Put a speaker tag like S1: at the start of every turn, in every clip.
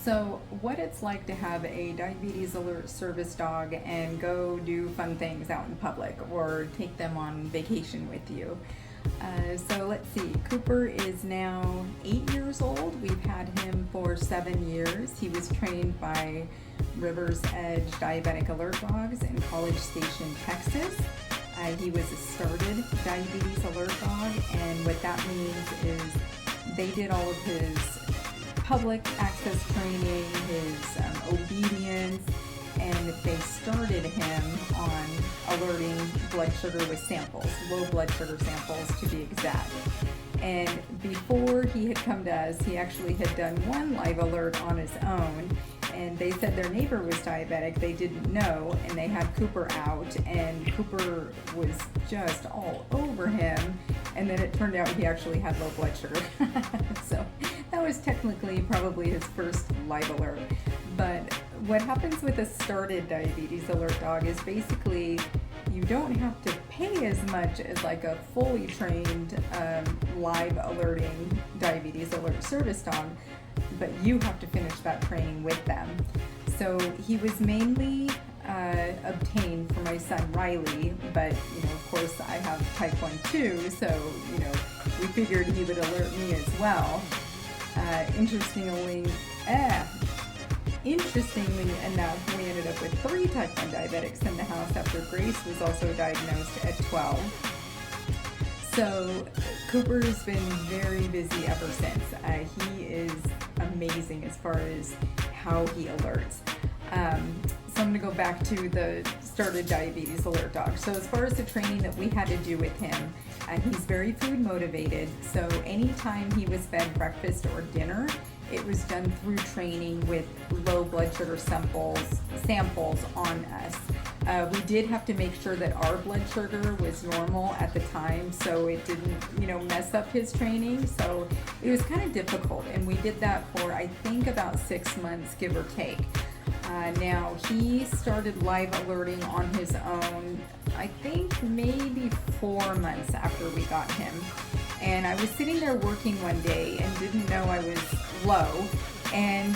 S1: So, what it's like to have a diabetes alert service dog and go do fun things out in public or take them on vacation with you. So let's see, Cooper is now 8 years old. We've had him for 7 years. He was trained by River's Edge Diabetic Alert Dogs in College Station, Texas. He was a started diabetes alert dog, and what that means is they did all of his public access training, his obedience, and they started him on alerting blood sugar with samples, low blood sugar samples to be exact. And before he had come to us, he actually had done one live alert on his own, and they said their neighbor was diabetic. They didn't know, and they had Cooper out, and Cooper was just all over him, and then it turned out he actually had low blood sugar. So that was technically probably his first live alert. But what happens with a started diabetes alert dog is basically you don't have to pay as much as like a fully trained live alerting diabetes alert service dog, but you have to finish that training with them. So he was mainly obtained for my son Riley, but of course I have type 1 too, so we figured he would alert me as well. Interestingly enough, we ended up with 3 type 1 diabetics in the house after Grace was also diagnosed at 12. So Cooper's been very busy ever since. He is amazing as far as how he alerts. So I'm going to go back to the started diabetes alert dog. So as far as the training that we had to do with him, he's very food motivated. So anytime he was fed breakfast or dinner, it was done through training with low blood sugar samples on us. We did have to make sure that our blood sugar was normal at the time, so it didn't, mess up his training. So it was kind of difficult, and we did that for I think about 6 months, give or take. Now he started live alerting on his own, I think maybe 4 months after we got him. And I was sitting there working one day and didn't know I was low, and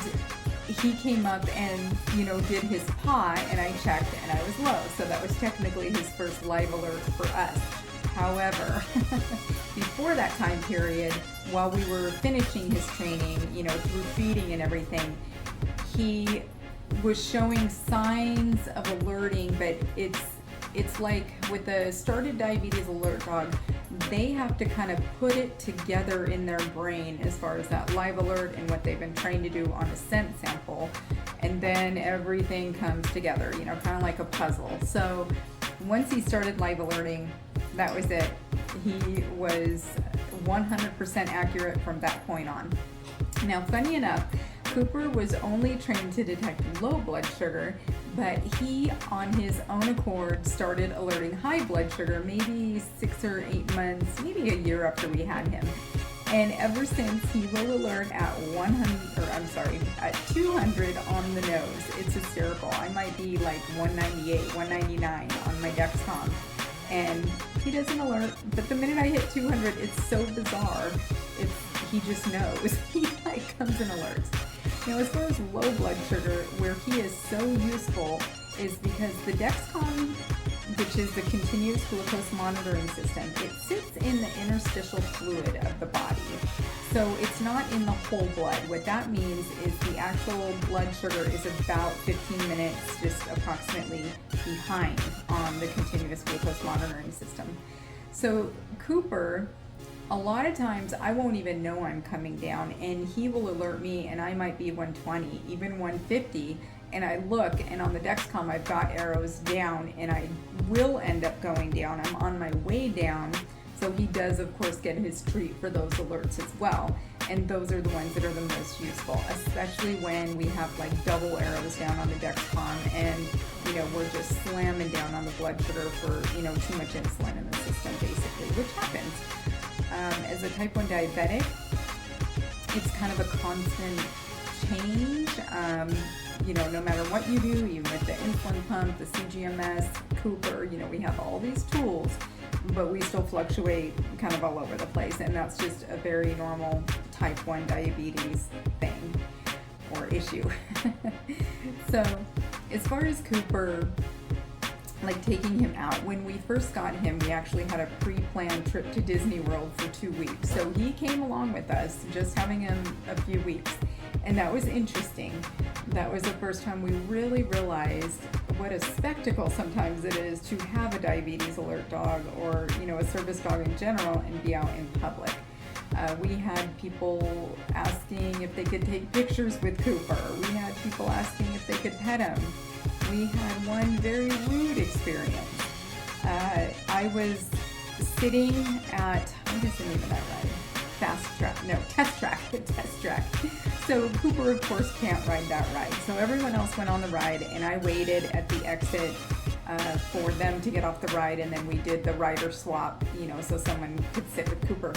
S1: he came up and did his paw, and I checked and I was low. So that was technically his first live alert for us. However, before that time period, while we were finishing his training, through feeding and everything, he was showing signs of alerting, but it's like with the started diabetes alert dog, they have to kind of put it together in their brain as far as that live alert and what they've been trained to do on a scent sample, and then everything comes together, kind of like a puzzle. So once he started live alerting, that was it. He was 100% accurate from that point on. Now, funny enough, Cooper was only trained to detect low blood sugar, but he, on his own accord, started alerting high blood sugar maybe 6 or 8 months, maybe a year after we had him. And ever since, he will alert at 200 on the nose. It's hysterical. I might be like 198, 199 on my Dexcom, and he doesn't alert. But the minute I hit 200, it's so bizarre. He just knows. He comes and alerts. Now, as far as low blood sugar, where he is so useful is because the Dexcom, which is the continuous glucose monitoring system, it sits in the interstitial fluid of the body. So it's not in the whole blood. What that means is the actual blood sugar is about 15 minutes, just approximately, behind on the continuous glucose monitoring system. So Cooper, a lot of times I won't even know I'm coming down, and he will alert me, and I might be 120, even 150, and I look, and on the Dexcom I've got arrows down, and I will end up going down. I'm on my way down, so he does of course get his treat for those alerts as well, and those are the ones that are the most useful, especially when we have like double arrows down on the Dexcom, and we're just slamming down on the blood sugar for too much insulin in the system, basically, which happens. As a type 1 diabetic, it's kind of a constant change. No matter what you do, even with the insulin pump, the CGMS, Cooper, we have all these tools, but we still fluctuate kind of all over the place, and that's just a very normal type 1 diabetes thing or issue. So as far as Cooper, like taking him out, when we first got him, we actually had a pre-planned trip to Disney World for 2 weeks. So he came along with us, just having him a few weeks. And that was interesting. That was the first time we really realized what a spectacle sometimes it is to have a diabetes alert dog, or, you know, a service dog in general, and be out in public. We had people asking if they could take pictures with Cooper. We had people asking if they could pet him. We had one very rude experience. I was sitting at, what is the name of that ride? Test track. So Cooper, of course, can't ride that ride. So everyone else went on the ride, and I waited at the exit for them to get off the ride, and then we did the rider swap, you know, so someone could sit with Cooper.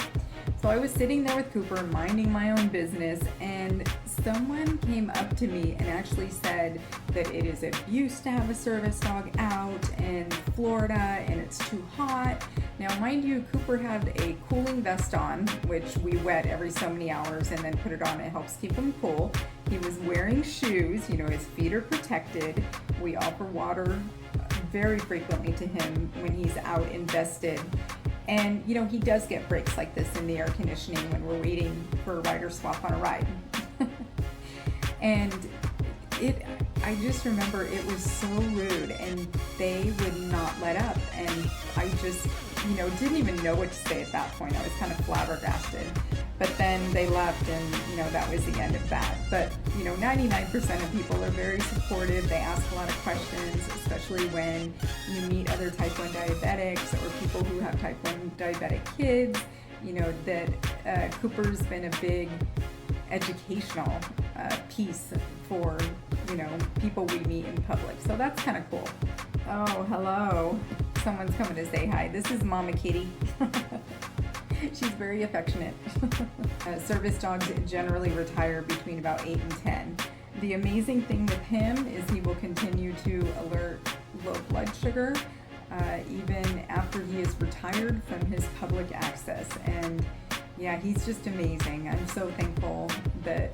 S1: So I was sitting there with Cooper, minding my own business, and someone came up to me and actually said that it is abuse to have a service dog out in Florida, and it's too hot. Now, mind you, Cooper had a cooling vest on, which we wet every so many hours and then put it on. It helps keep him cool. He was wearing shoes, you know, his feet are protected. We offer water very frequently to him when he's out invested. And, you know, he does get breaks like this in the air conditioning when we're waiting for a rider swap on a ride. And I just remember it was so rude, and they would not let up. And I just, you know, didn't even know what to say at that point. I was kind of flabbergasted. But then they left, and, you know, that was the end of that. But, you know, 99% of people are very supportive. They ask a lot of questions, especially when you meet other type 1 diabetics or people who have type 1 diabetic kids. You know, that Cooper's been a big educational piece for, you know, people we meet in public. So that's kind of cool. Oh, hello. Someone's coming to say hi. This is Mama Kitty. She's very affectionate. Service dogs generally retire between about 8 and 10. The amazing thing with him is he will continue to alert low blood sugar even after he is retired from his public access. And yeah, he's just amazing. I'm so thankful that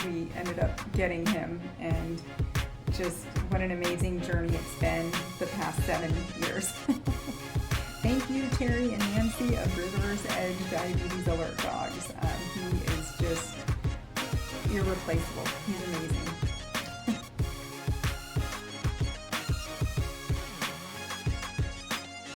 S1: we ended up getting him, and just what an amazing journey it's been the past 7 years. Thank you, Terri and Nancy of River's Edge Diabetes Alert Dogs. He is just irreplaceable. He's